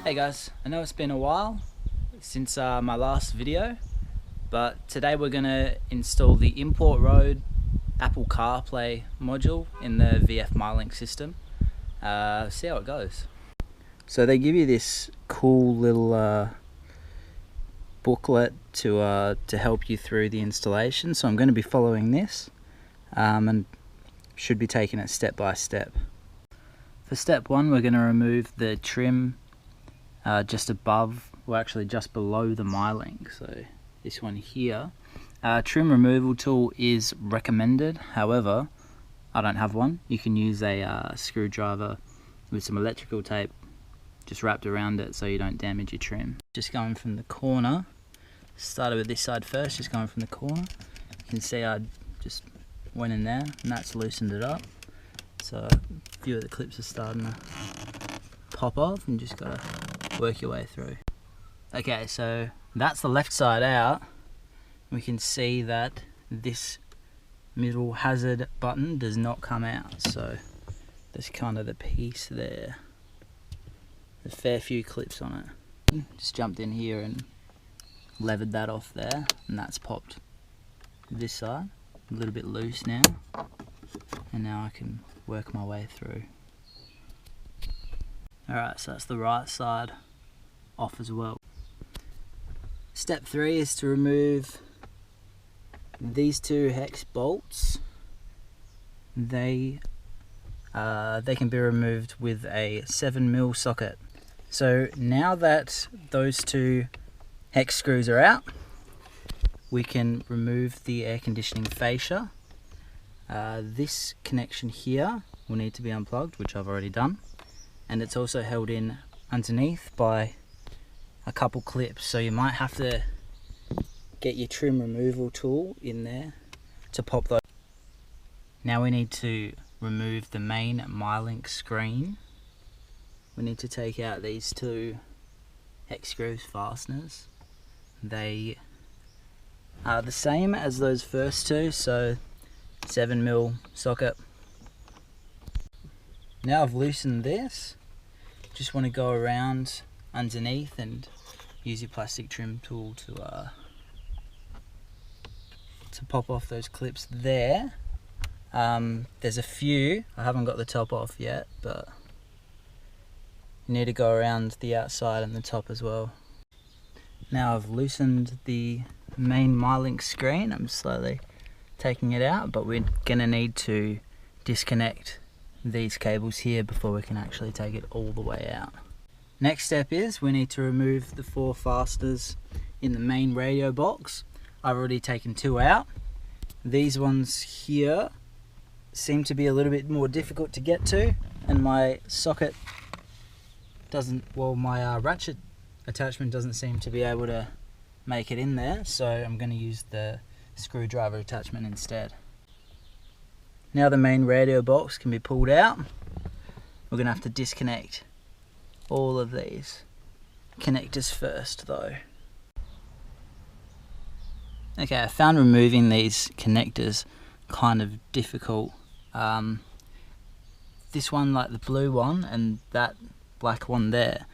Hey guys, I know it's been a while since my last video, but today we're going to install the Import Road Apple CarPlay module in the VF Mylink system. See how it goes. So they give you this cool little booklet to help you through the installation, so I'm going to be following this and should be taking it step by step. For step one, we're going to remove the trim just above, or actually just below the Mylink, so this one here. Trim removal tool is recommended, however I don't have one. You can use a screwdriver with some electrical tape just wrapped around it so you don't damage your trim. Just going from the corner, started with this side first, just going from the corner. You can see I just went in there and that's loosened it up, so a few of the clips are starting to pop off and just gotta work your way through. Okay, so that's the left side out. We can see that this middle hazard button does not come out, so there's kind of the piece there. There's a fair few clips on it. Just jumped in here and levered that off there, and that's popped this side. A little bit loose now, and now I can work my way through. Alright, so that's the right side off as well. Step 3 is to remove these two hex bolts. They can be removed with a 7mm socket. So now that those two hex screws are out, we can remove the air conditioning fascia. This connection here will need to be unplugged, which I've already done, and it's also held in underneath by a couple clips, so you might have to get your trim removal tool in there to pop those. Now we need to remove the main Mylink screen. We need to take out these two hex screws fasteners. They are the same as those first two, so 7mm socket. Now I've loosened this, just want to go around underneath and use your plastic trim tool to pop off those clips there. There's a few, I haven't got the top off yet, but you need to go around the outside and the top as well. Now I've loosened the main Mylink screen. I'm slowly taking it out, but we're gonna need to disconnect these cables here before we can actually take it all the way out. Next step is we need to remove the 4 fasteners in the main radio box. I've already taken 2 out. These ones here seem to be a little bit more difficult to get to, and my socket doesn't, well, my ratchet attachment doesn't seem to be able to make it in there, so I'm going to use the screwdriver attachment instead. Now the main radio box can be pulled out. We're going to have to disconnect all of these connectors first though. Okay, I found removing these connectors kind of difficult. This one, like the blue one, and that black one there,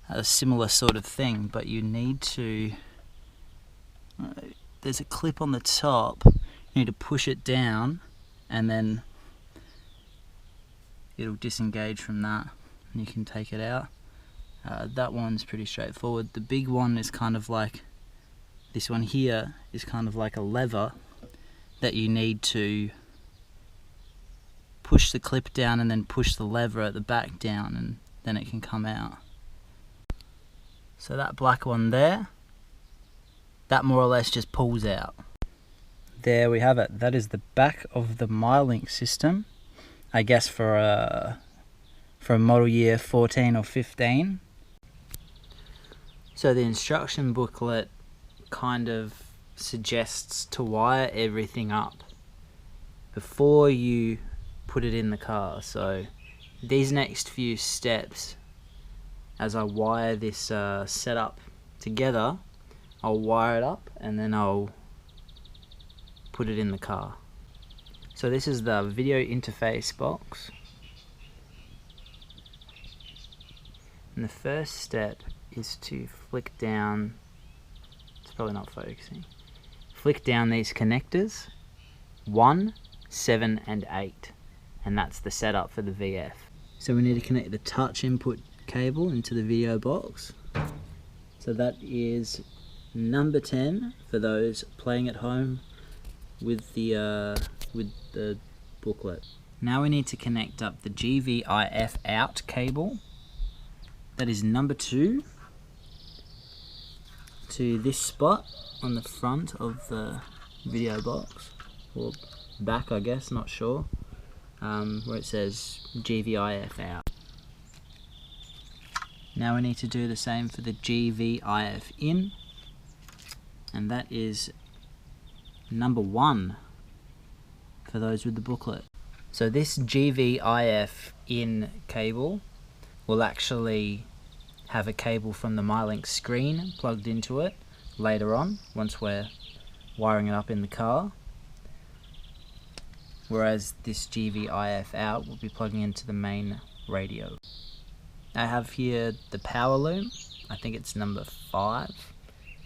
a similar sort of thing, but you need to, there's a clip on the top, you need to push it down and then it'll disengage from that and you can take it out. That one's pretty straightforward. The big one is kind of like, this one here is kind of like a lever that you need to push the clip down and then push the lever at the back down, and then it can come out. So that black one there, that more or less just pulls out. There we have it. That is the back of the Mylink system. I guess for a model year 14 or 15. So the instruction booklet kind of suggests to wire everything up before you put it in the car. So these next few steps, as I wire this setup together, I'll wire it up and then I'll put it in the car. So this is the video interface box. And the first step is to flick down, it's probably not focusing, flick down these connectors, 1, 7 and 8, and that's the setup for the VF. So we need to connect the touch input cable into the video box. So that is number 10 for those playing at home with the booklet. Now we need to connect up the GVIF out cable. That is number 2 to this spot on the front of the video box, or back I guess, not sure, where it says GVIF out. Now we need to do the same for the GVIF in, and that is number 1 for those with the booklet. So this GVIF in cable will actually have a cable from the Mylink screen plugged into it later on, once we're wiring it up in the car, whereas this GVIF out will be plugging into the main radio. I have here the power loom, I think it's number 5.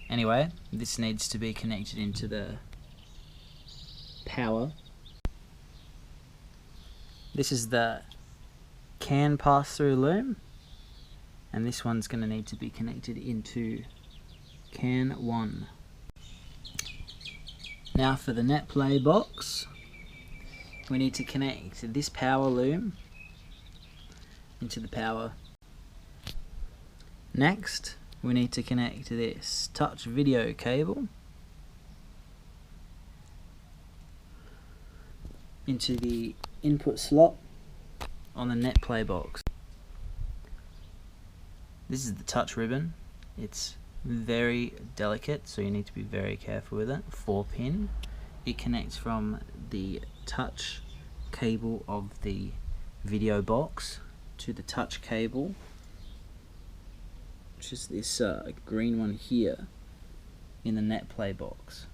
Anyway, this needs to be connected into the power. This is the CAN pass-through loom, and this one's going to need to be connected into CAN 1. Now for the net play box, we need to connect this power loom into the power. Next, we need to connect this touch video cable into the input slot on the net play box. This is the touch ribbon. It's very delicate, so you need to be very careful with it. 4-pin. It connects from the touch cable of the video box to the touch cable, which is this green one here in the net play box.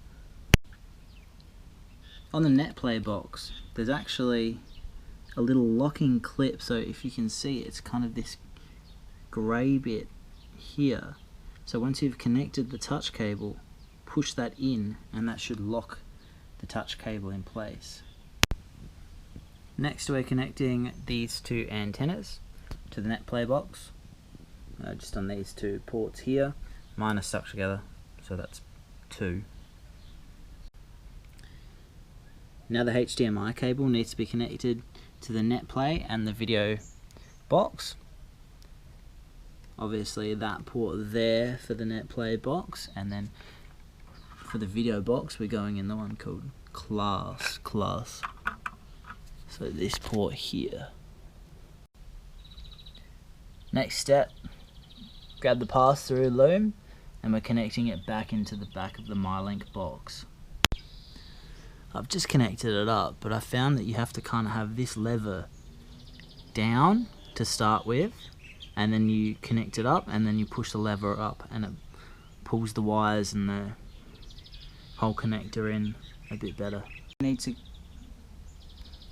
On the net play box, there's actually a little locking clip, so if you can see, it's kind of this grey bit here. So once you've connected the touch cable, push that in and that should lock the touch cable in place. Next, we're connecting these 2 antennas to the net play box, just on these 2 ports here. Mine are stuck together, so that's 2. Now the HDMI cable needs to be connected to the net play and the video box. Obviously that port there for the net play box, and then for the video box we're going in the one called class. So this port here. Next step, grab the pass-through loom and we're connecting it back into the back of the Mylink box. I've just connected it up, but I found that you have to kind of have this lever down to start with, and then you connect it up and then you push the lever up and it pulls the wires and the whole connector in a bit better.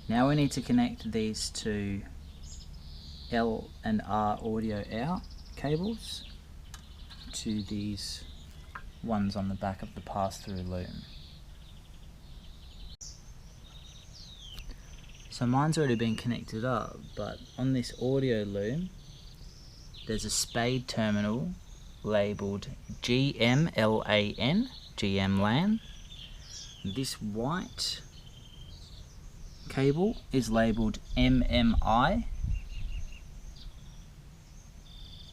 Now we need to connect these 2 L and R audio out cables to these ones on the back of the pass-through loom. So mine's already been connected up, but on this audio loom there's a spade terminal labelled GMLAN, GMLAN. This white cable is labelled MMI.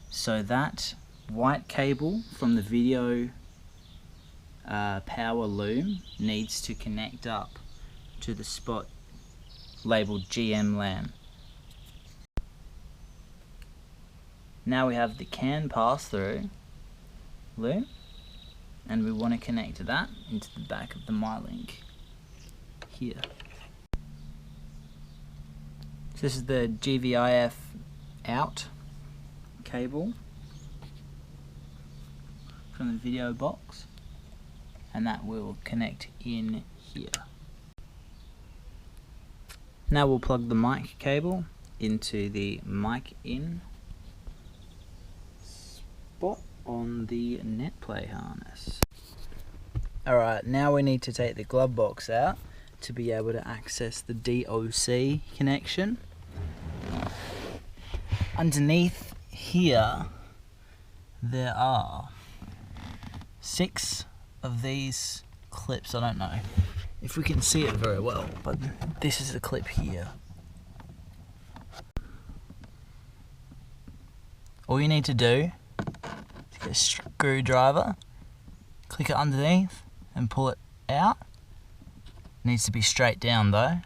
So that white cable from the video power loom needs to connect up to the spot labelled GMLAN. Now we have the CAN pass-through loom, and we want to connect that into the back of the Mylink here. So this is the GVIF out cable from the video box, and that will connect in here. Now we'll plug the mic cable into the mic in on the net play harness. Alright, now we need to take the glove box out to be able to access the DOC connection. Underneath here there are 6 of these clips. I don't know if we can see it very well, but this is the clip here. All you need to do is get a screwdriver, click it underneath and pull it out. It needs to be straight down though,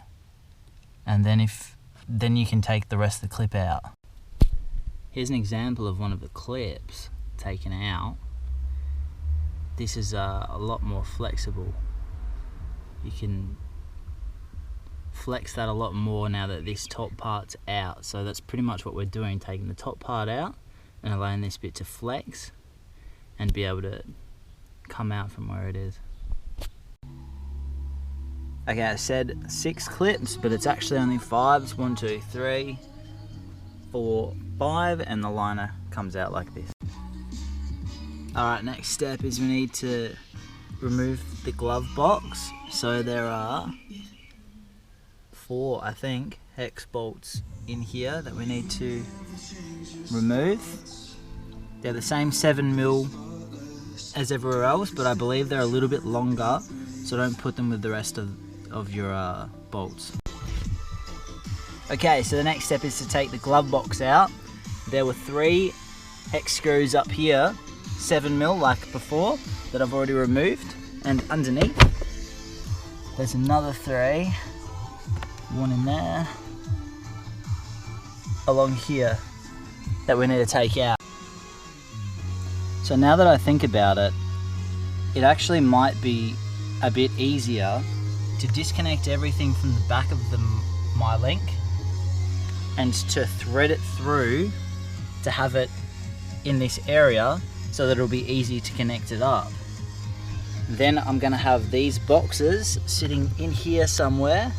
and then you can take the rest of the clip out. Here's an example of one of the clips taken out. This is a lot more flexible. You can flex that a lot more now that this top part's out. So that's pretty much what we're doing, taking the top part out and allowing this bit to flex and be able to come out from where it is. Okay, I said 6 clips, but it's actually only 5. It's 1, 2, 3, 4, 5, and the liner comes out like this. Alright, next step is we need to remove the glove box. So there are 4, I think, hex bolts in here that we need to remove. They're the same 7mm as everywhere else, but I believe they're a little bit longer, so don't put them with the rest of your bolts. Okay, so the next step is to take the glove box out. There were 3 hex screws up here, 7mm like before, that I've already removed, and underneath there's another 3, one in there, along here, that we need to take out. So now that I think about it, it actually might be a bit easier to disconnect everything from the back of the Mylink and to thread it through to have it in this area so that it'll be easy to connect it up. Then I'm going to have these boxes sitting in here somewhere,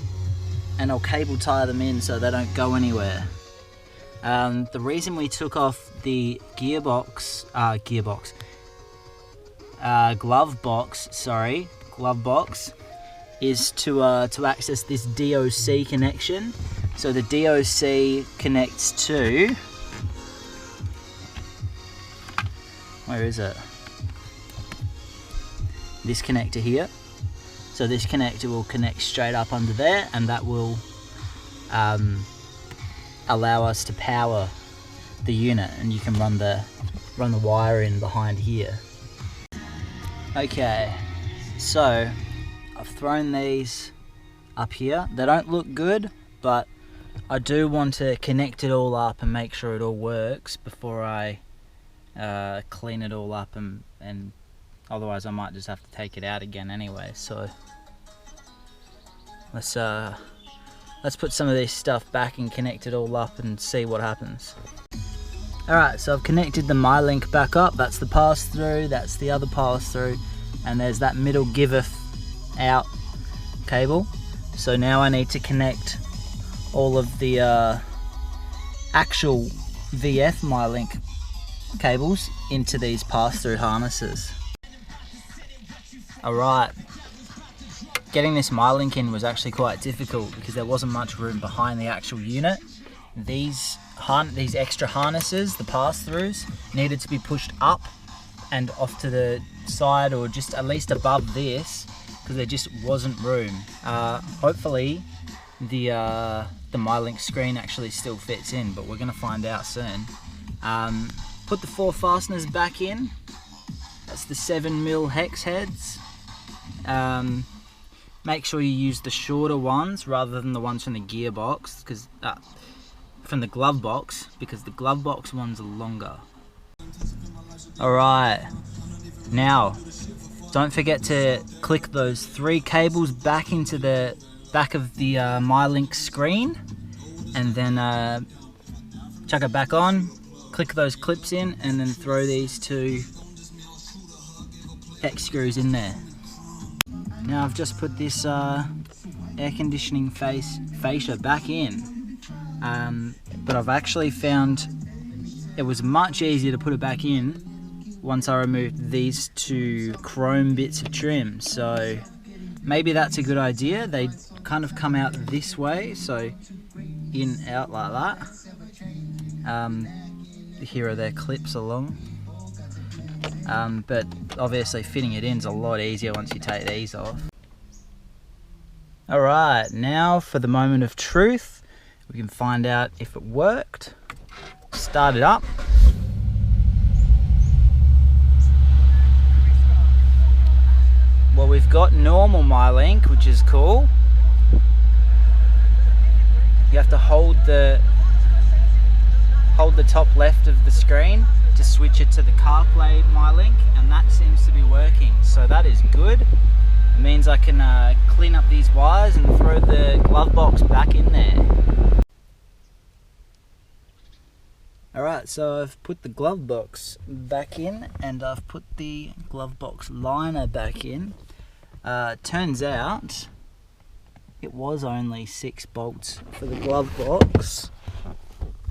and I'll cable tie them in so they don't go anywhere. The reason we took off the glove box is to access this DOC connection. So the DOC connects to, where is it? This connector here. So this connector will connect straight up under there, and that will allow us to power the unit, and you can run the wire in behind here. Okay, so I've thrown these up here. They don't look good, but I do want to connect it all up and make sure it all works before I clean it all up, and otherwise I might just have to take it out again anyway. So let's put some of this stuff back and connect it all up and see what happens. Alright, so I've connected the Mylink back up. That's the pass through, that's the other pass through, and there's that middle giveth out cable. So now I need to connect all of the actual VF Mylink cables into these pass through harnesses. Alright, getting this Mylink in was actually quite difficult because there wasn't much room behind the actual unit. These extra harnesses, the pass-throughs, needed to be pushed up and off to the side, or just at least above this, because there just wasn't room. Hopefully the Mylink screen actually still fits in, but we're going to find out soon. Put the 4 fasteners back in. That's the 7mm hex heads. Make sure you use the shorter ones rather than the ones from the gearbox, because from the glove box, because the glove box ones are longer. Alright, now don't forget to click those 3 cables back into the back of the Mylink screen, and then chuck it back on, click those clips in, and then throw these 2 hex screws in there. Now I've just put this air conditioning fascia back in, but I've actually found it was much easier to put it back in once I removed these two chrome bits of trim. So maybe that's a good idea. They kind of come out this way, so in, out like that. Here are their clips along. But obviously fitting it in is a lot easier once you take these off. Alright, now for the moment of truth. We can find out if it worked. Start it up. Well, we've got normal Mylink, which is cool. You have to hold the top left of the screen to switch it to the CarPlay Mylink, and that seems to be working. So that is good. It means I can clean up these wires and throw the glove box back in there. Alright, so I've put the glove box back in and I've put the glove box liner back in. Turns out it was only 6 bolts for the glove box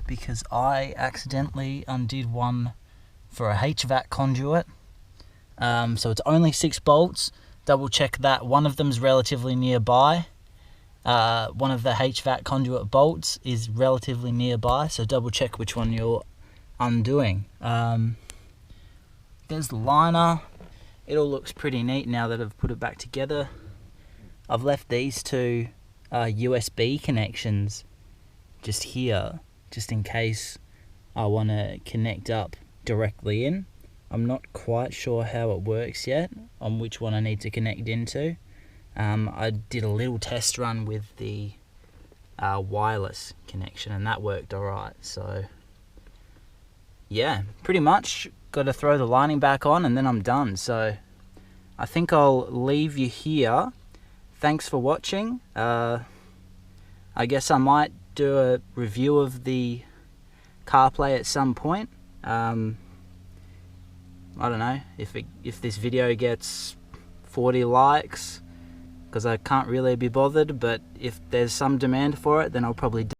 because I accidentally undid one for a HVAC conduit. So it's only 6 bolts. Double check that. One of them's relatively nearby. One of the HVAC conduit bolts is relatively nearby, so double check which one you're undoing. There's the liner. It all looks pretty neat now that I've put it back together. I've left these two USB connections just here, just in case I want to connect up directly in. I'm not quite sure how it works yet, on which one I need to connect into. I did a little test run with the wireless connection and that worked alright. So yeah, pretty much got to throw the lining back on and then I'm done. So I think I'll leave you here. Thanks for watching. I guess I might do a review of the CarPlay at some point. I don't know if this video gets 40 likes, because I can't really be bothered, but if there's some demand for it, then I'll probably do